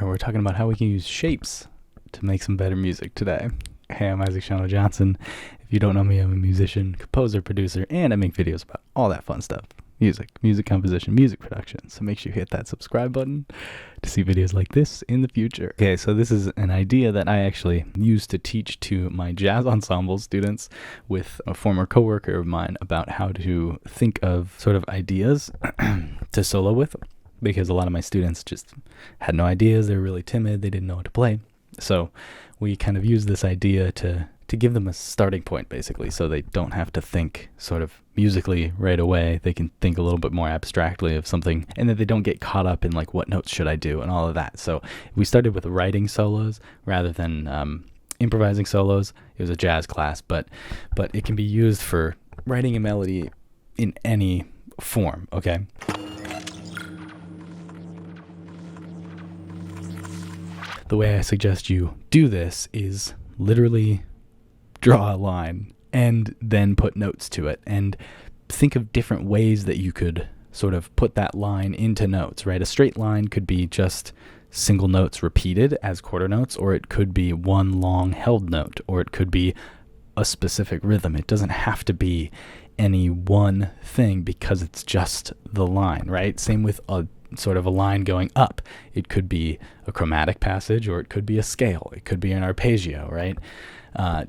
we're talking about how we can use shapes to make some better music today. Hey, I'm Isaac Shano Johnson. If you don't know me, I'm a musician, composer, producer, and I make videos about all that fun stuff. Music composition, music production. So make sure you hit that subscribe button to see videos like this in the future. Okay, so this is an idea that I actually used to teach to my jazz ensemble students with a former coworker of mine about how to think of sort of ideas to solo with, because a lot of my students just had no ideas. They were really timid. They didn't know what to play. So we kind of use this idea to give them a starting point, basically, so they don't have to think sort of musically right away. They can think a little bit more abstractly of something, and that they don't get caught up in like, what notes should I do and all of that. So we started with writing solos rather than improvising solos. It was a jazz class, but it can be used for writing a melody in any form, okay? The way I suggest you do this is literally draw a line and then put notes to it, and think of different ways that you could sort of put that line into notes, right? A straight line could be just single notes repeated as quarter notes, or it could be one long held note, or it could be a specific rhythm. It doesn't have to be any one thing because it's just the line, right? Same with a sort of a line going up. It could be a chromatic passage, or it could be a scale. It could be an arpeggio, right?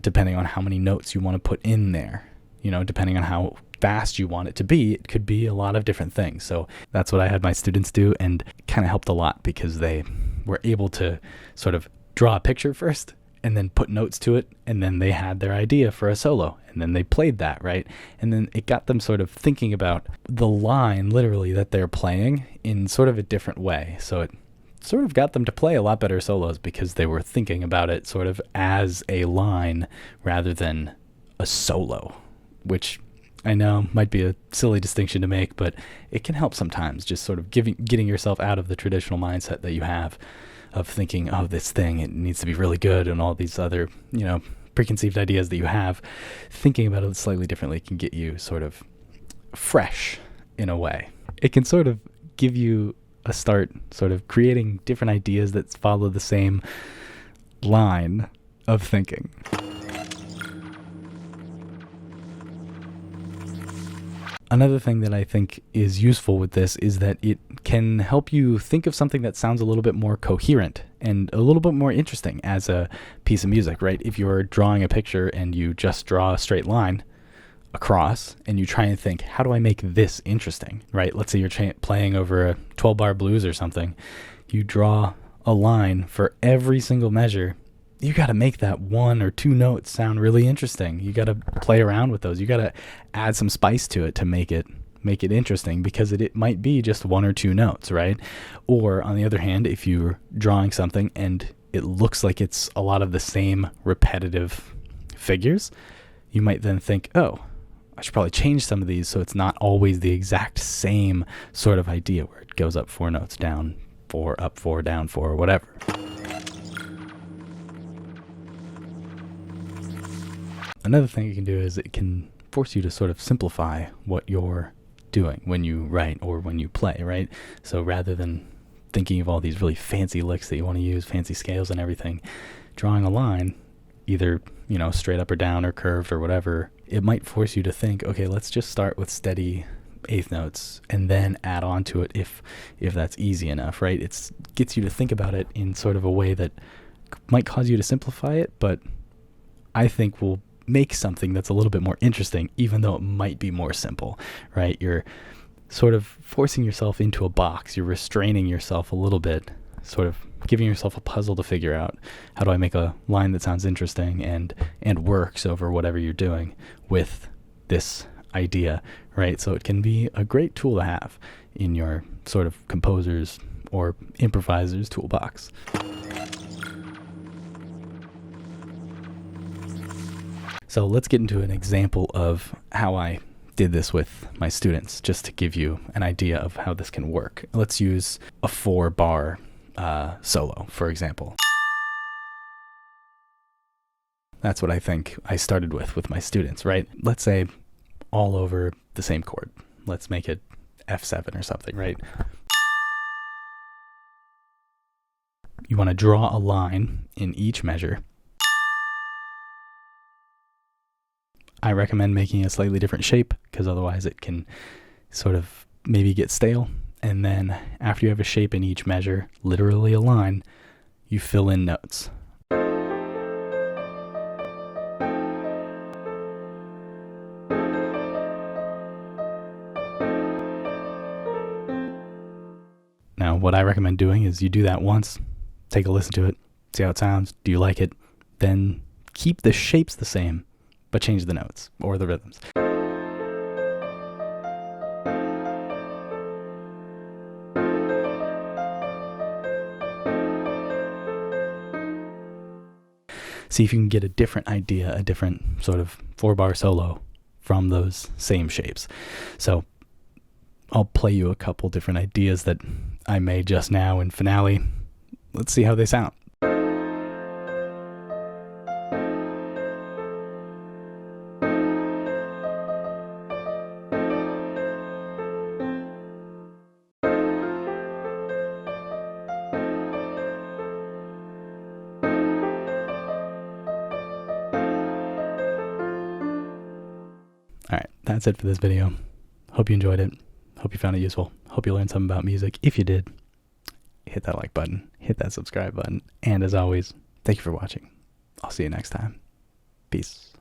Depending on how many notes you want to put in there, depending on how fast you want it to be, it could be a lot of different things. So that's what I had my students do, and kind of helped a lot because they were able to sort of draw a picture first and then put notes to it, and then they had their idea for a solo, and then they played that, right? And then it got them sort of thinking about the line literally that they're playing in sort of a different way. So it sort of got them to play a lot better solos because they were thinking about it sort of as a line rather than a solo, which I know might be a silly distinction to make, but it can help sometimes, just sort of getting yourself out of the traditional mindset that you have of thinking, oh, this thing, it needs to be really good, and all these other, preconceived ideas that you have. Thinking about it slightly differently can get you sort of fresh in a way. It can sort of give you a start sort of creating different ideas that follow the same line of thinking. Another thing that I think is useful with this is that it can help you think of something that sounds a little bit more coherent and a little bit more interesting as a piece of music, right? If you're drawing a picture and you just draw a straight line across and you try and think, how do I make this interesting, right? Let's say you're playing over a 12-bar blues or something. You draw a line for every single measure. You got to make that one or two notes sound really interesting. You got to play around with those. You got to add some spice to it to make it interesting, because it might be just one or two notes, right? Or on the other hand, if you're drawing something and it looks like it's a lot of the same repetitive figures, you might then think, oh, I should probably change some of these so it's not always the exact same sort of idea where it goes up 4 notes, down 4, up 4, down 4, or whatever. Another thing you can do is it can force you to sort of simplify what you're doing when you write or when you play, right? So rather than thinking of all these really fancy licks that you want to use, fancy scales and everything, drawing a line, either, straight up or down or curved or whatever, it might force you to think, okay, let's just start with steady eighth notes and then add on to it if that's easy enough, right? It gets you to think about it in sort of a way that might cause you to simplify it, but I think will make something that's a little bit more interesting, even though it might be more simple, right? You're sort of forcing yourself into a box. You're restraining yourself a little bit, sort of giving yourself a puzzle to figure out, how do I make a line that sounds interesting and works over whatever you're doing with this idea, right? So it can be a great tool to have in your sort of composer's or improviser's toolbox. So let's get into an example of how I did this with my students, just to give you an idea of how this can work. Let's use a 4-bar solo, for example. That's what I think I started with my students, right? Let's say all over the same chord. Let's make it F7 or something, right? you want to draw a line in each measure. I recommend making a slightly different shape because otherwise it can sort of maybe get stale. And then after you have a shape in each measure, literally a line, you fill in notes. Now, what I recommend doing is you do that once, take a listen to it, see how it sounds, do you like it, then keep the shapes the same, but change the notes or the rhythms. See if you can get a different idea, a different sort of 4-bar solo from those same shapes. So I'll play you a couple different ideas that I made just now in finale. Let's see how they sound. Alright, that's it for this video. Hope you enjoyed it. Hope you found it useful. Hope you learned something about music. If you did, hit that like button, hit that subscribe button, and as always, thank you for watching. I'll see you next time. Peace.